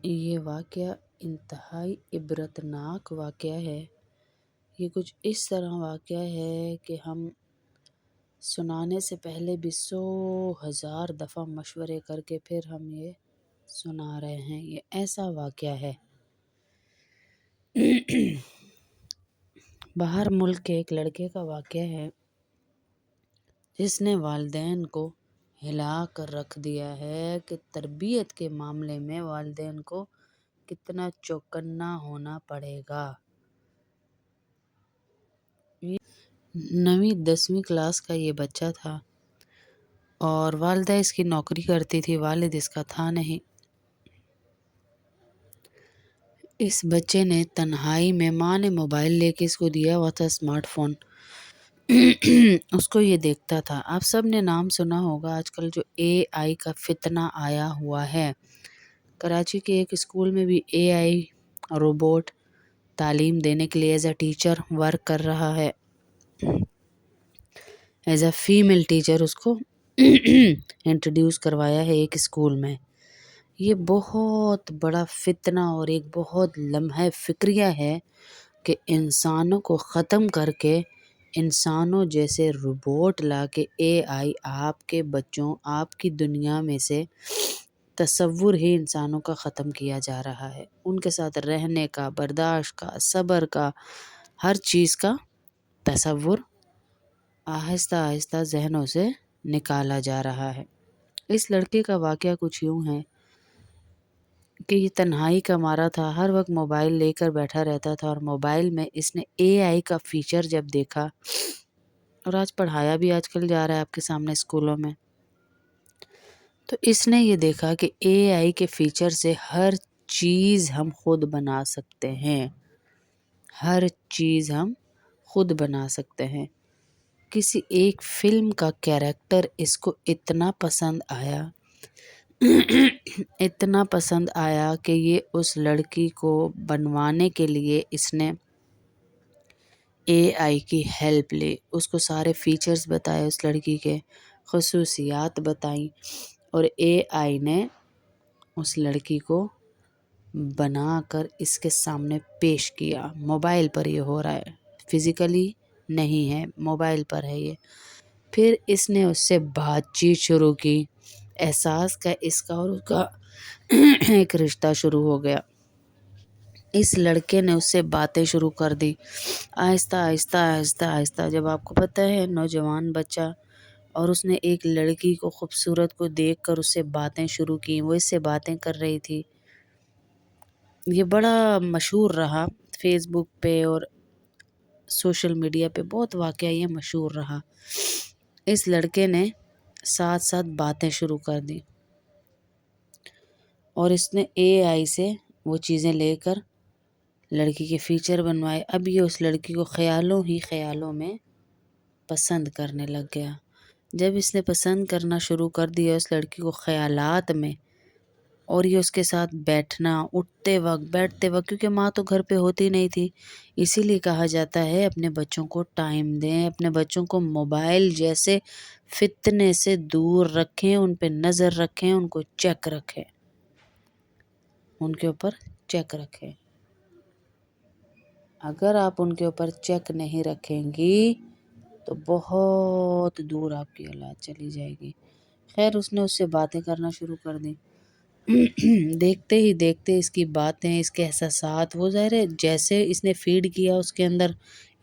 یہ واقعہ انتہائی عبرتناک واقعہ ہے۔ یہ کچھ اس طرح واقعہ ہے کہ ہم سنانے سے پہلے بھی 100,000 دفعہ مشورے کر کے پھر ہم یہ سنا رہے ہیں۔ یہ ایسا واقعہ ہے۔ باہر ملک کے ایک لڑکے کا واقعہ ہے جس نے والدین کو ہلا کر رکھ دیا ہے کہ تربیت کے معاملے میں والدین کو کتنا چوکنا ہونا پڑے گا۔ 9ویں 10ویں کلاس کا یہ بچہ تھا اور والدہ اس کی نوکری کرتی تھی، والد اس کا تھا نہیں۔ اس بچے نے تنہائی میں ماں نے موبائل لے کے اس کو دیا ہوا تھا، اسمارٹ فون۔ اس کو یہ دیکھتا تھا۔ آپ سب نے نام سنا ہوگا آج کل جو AI کا فتنہ آیا ہوا ہے۔ کراچی کے ایک اسکول میں بھی AI روبوٹ تعلیم دینے کے لیے ایز اے ٹیچر ورک کر رہا ہے۔ ایز اے فیمیل ٹیچر اس کو انٹروڈیوس کروایا ہے ایک اسکول میں۔ یہ بہت بڑا فتنہ اور ایک بہت لمحہ فکریہ ہے کہ انسانوں کو ختم کر کے انسانوں جیسے روبوٹ لا کے AI آپ کے بچوں، آپ کی دنیا میں سے تصور ہی انسانوں کا ختم کیا جا رہا ہے۔ ان کے ساتھ رہنے کا، برداشت کا، صبر کا، ہر چیز کا تصور آہستہ آہستہ ذہنوں سے نکالا جا رہا ہے۔ اس لڑکے کا واقعہ کچھ یوں ہے کہ یہ تنہائی کا مارا تھا، ہر وقت موبائل لے کر بیٹھا رہتا تھا اور موبائل میں اس نے AI کا فیچر جب دیکھا، اور آج پڑھایا بھی آج کل جا رہا ہے آپ کے سامنے اسکولوں میں، تو اس نے یہ دیکھا کہ AI کے فیچر سے ہر چیز ہم خود بنا سکتے ہیں، ہر چیز ہم خود بنا سکتے ہیں۔ کسی ایک فلم کا کیریکٹر اس کو اتنا پسند آیا، اتنا پسند آیا کہ یہ اس لڑکی کو بنوانے کے لیے اس نے AI کی ہیلپ لی، اس کو سارے فیچرز بتائے، اس لڑکی کے خصوصیات بتائیں، اور AI نے اس لڑکی کو بنا کر اس کے سامنے پیش کیا۔ موبائل پر یہ ہو رہا ہے، فزیکلی نہیں ہے، موبائل پر ہے یہ۔ پھر اس نے اس سے بات چیت شروع کی، احساس کا اس کا اور اس کا ایک رشتہ شروع ہو گیا۔ اس لڑکے نے اس سے باتیں شروع کر دی، آہستہ آہستہ آہستہ آہستہ۔ جب آپ کو پتہ ہے نوجوان بچہ، اور اس نے ایک لڑکی کو خوبصورت کو دیکھ کر اس سے باتیں شروع کی، وہ اس سے باتیں کر رہی تھی۔ یہ بڑا مشہور رہا فیس بک پہ اور سوشل میڈیا پہ، بہت واقعہ یہ مشہور رہا۔ اس لڑکے نے ساتھ ساتھ باتیں شروع کر دی اور اس نے AI سے وہ چیزیں لے کر لڑکی کے فیچر بنوائے۔ اب یہ اس لڑکی کو خیالوں ہی خیالوں میں پسند کرنے لگ گیا۔ جب اس نے پسند کرنا شروع کر دیا اس لڑکی کو خیالات میں، اور یہ اس کے ساتھ بیٹھنا، اٹھتے وقت بیٹھتے وقت، کیونکہ ماں تو گھر پہ ہوتی نہیں تھی، اسی لیے کہا جاتا ہے اپنے بچوں کو ٹائم دیں، اپنے بچوں کو موبائل جیسے فتنے سے دور رکھیں، ان پہ نظر رکھیں، ان کو چیک رکھیں، ان کے اوپر چیک رکھیں۔ اگر آپ ان کے اوپر چیک نہیں رکھیں گی تو بہت دور آپ کی اولاد چلی جائے گی۔ خیر اس نے اس سے باتیں کرنا شروع کر دی۔ دیکھتے ہی دیکھتے اس کی باتیں، اس کے احساسات، وہ ظاہر ہے جیسے اس نے فیڈ کیا اس کے اندر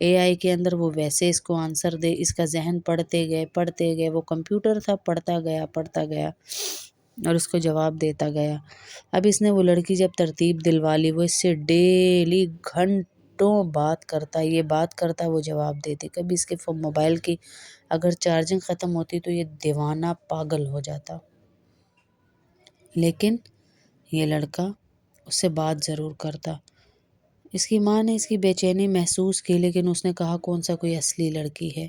AI کے اندر، وہ ویسے اس کو آنسر دے۔ اس کا ذہن پڑھتے گئے، وہ کمپیوٹر تھا، پڑھتا گیا اور اس کو جواب دیتا گیا۔ اب اس نے وہ لڑکی جب ترتیب دلوا لی، وہ اس سے ڈیلی گھنٹوں بات کرتا، یہ بات کرتا، وہ جواب دیتی۔ کبھی اس کے موبائل کی اگر چارجنگ ختم ہوتی تو یہ دیوانہ پاگل ہو جاتا، لیکن یہ لڑکا اس سے بات ضرور کرتا۔ اس کی ماں نے اس کی بے چینی محسوس کی، لیکن اس نے کہا کون سا کوئی اصلی لڑکی ہے،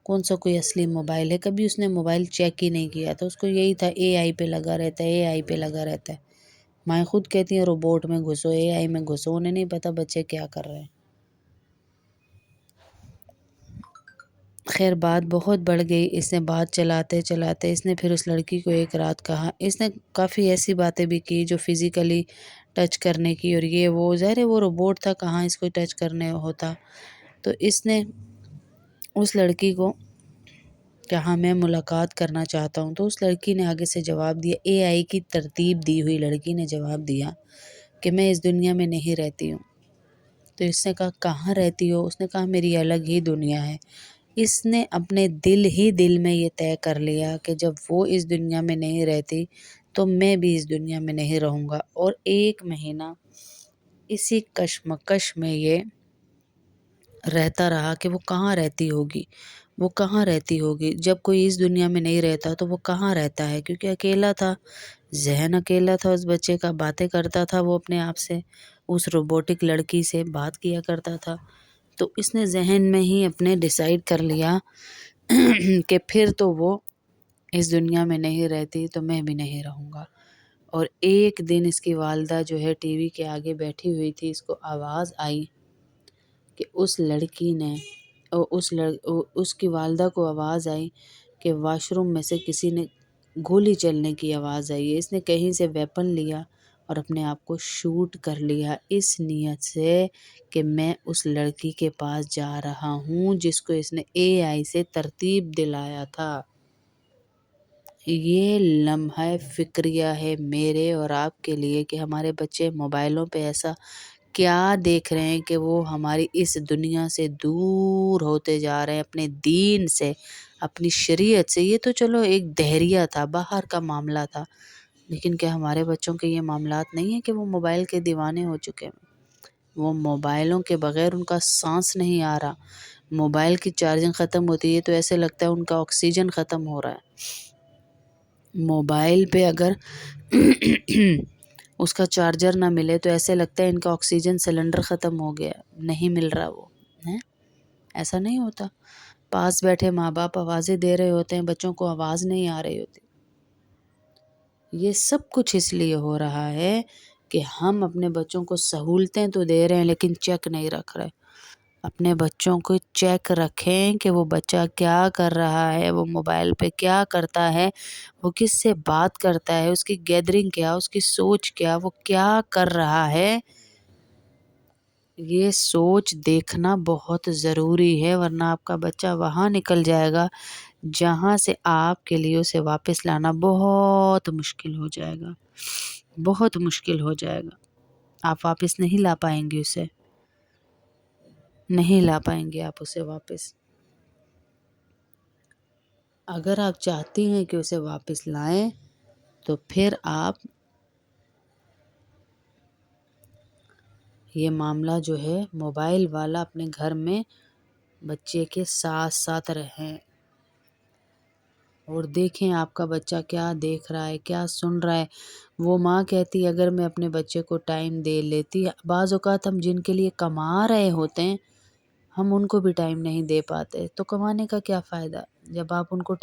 کون سا کوئی اصلی موبائل ہے۔ کبھی اس نے موبائل چیک ہی نہیں کیا تھا، اس کو یہی تھا AI پہ لگا رہتا ہے، AI پہ لگا رہتا ہے۔ مائیں خود کہتی ہیں روبوٹ میں گھسو، AI میں گھسو، انہیں نہیں پتہ بچے کیا کر رہے ہیں۔ خیر بات بہت بڑھ گئی، اس نے بات چلاتے چلاتے اس نے پھر اس لڑکی کو ایک رات کہا، اس نے کافی ایسی باتیں بھی کی جو فزیکلی ٹچ کرنے کی، اور یہ وہ ظاہر ہے وہ روبوٹ تھا، کہاں اس کو ٹچ کرنے ہوتا۔ تو اس نے اس لڑکی کو کہا میں ملاقات کرنا چاہتا ہوں، تو اس لڑکی نے آگے سے جواب دیا، اے آئی کی ترتیب دی ہوئی لڑکی نے جواب دیا کہ میں اس دنیا میں نہیں رہتی ہوں۔ تو اس نے کہا کہاں رہتی ہو؟ اس نے کہا میری الگ ہی دنیا ہے۔ اس نے اپنے دل میں یہ طے کر لیا کہ جب وہ اس دنیا میں نہیں رہتی تو میں بھی اس دنیا میں نہیں رہوں گا، اور 1 مہینہ اسی کشمکش میں یہ رہتا رہا کہ وہ کہاں رہتی ہوگی، وہ کہاں رہتی ہوگی۔ جب کوئی اس دنیا میں نہیں رہتا تو وہ کہاں رہتا ہے، کیونکہ اکیلا تھا، ذہن اکیلا تھا اس بچے کا، باتیں کرتا تھا وہ اپنے آپ سے، اس روبوٹک لڑکی سے بات کیا کرتا تھا۔ تو اس نے ذہن میں ہی اپنے ڈیسائیڈ کر لیا کہ پھر تو وہ اس دنیا میں نہیں رہتی تو میں بھی نہیں رہوں گا۔ اور ایک دن اس کی والدہ جو ہے ٹی وی کے آگے بیٹھی ہوئی تھی، اس کو آواز آئی کہ اس لڑکی نے اس کی والدہ کو آواز آئی کہ واش روم میں سے کسی نے گولی چلنے کی آواز آئی ہے۔ اس نے کہیں سے ویپن لیا اور اپنے آپ کو شوٹ کر لیا، اس نیت سے کہ میں اس لڑکی کے پاس جا رہا ہوں جس کو اس نے اے آئی سے ترتیب دلایا تھا۔ یہ لمحہ فکریہ ہے میرے اور آپ کے لیے کہ ہمارے بچے موبائلوں پہ ایسا کیا دیکھ رہے ہیں کہ وہ ہماری اس دنیا سے دور ہوتے جا رہے ہیں، اپنے دین سے، اپنی شریعت سے۔ یہ تو چلو ایک دہریہ تھا، باہر کا معاملہ تھا، لیکن کیا ہمارے بچوں کے یہ معاملات نہیں ہیں کہ وہ موبائل کے دیوانے ہو چکے ہیں؟ وہ موبائلوں کے بغیر ان کا سانس نہیں آ رہا۔ موبائل کی چارجنگ ختم ہوتی ہے تو ایسے لگتا ہے ان کا آکسیجن ختم ہو رہا ہے۔ موبائل پہ اگر اس کا چارجر نہ ملے تو ایسے لگتا ہے ان کا آکسیجن سلنڈر ختم ہو گیا، نہیں مل رہا وہ ہے۔ ایسا نہیں ہوتا، پاس بیٹھے ماں باپ آوازیں دے رہے ہوتے ہیں، بچوں کو آواز نہیں آ رہی ہوتی۔ یہ سب کچھ اس لیے ہو رہا ہے کہ ہم اپنے بچوں کو سہولتیں تو دے رہے ہیں لیکن چیک نہیں رکھ رہے۔ اپنے بچوں کو چیک رکھیں کہ وہ بچہ کیا کر رہا ہے، وہ موبائل پہ کیا کرتا ہے، وہ کس سے بات کرتا ہے، اس کی گیدرنگ کیا، اس کی سوچ کیا، وہ کیا کر رہا ہے۔ یہ سوچ دیکھنا بہت ضروری ہے، ورنہ آپ کا بچہ وہاں نکل جائے گا جہاں سے آپ کے لیے اسے واپس لانا بہت مشکل ہو جائے گا، بہت مشکل ہو جائے گا۔ آپ واپس نہیں لا پائیں گے اسے، نہیں لا پائیں گے آپ اسے واپس۔ اگر آپ چاہتی ہیں کہ اسے واپس لائیں تو پھر آپ یہ معاملہ جو ہے موبائل والا اپنے گھر میں بچے کے ساتھ ساتھ رہیں اور دیکھیں آپ کا بچہ کیا دیکھ رہا ہے، کیا سن رہا ہے۔ وہ ماں کہتی اگر میں اپنے بچے کو ٹائم دے لیتی، بعض اوقات ہم جن کے لیے کما رہے ہوتے ہیں ہم ان کو بھی ٹائم نہیں دے پاتے، تو کمانے کا کیا فائدہ جب آپ ان کو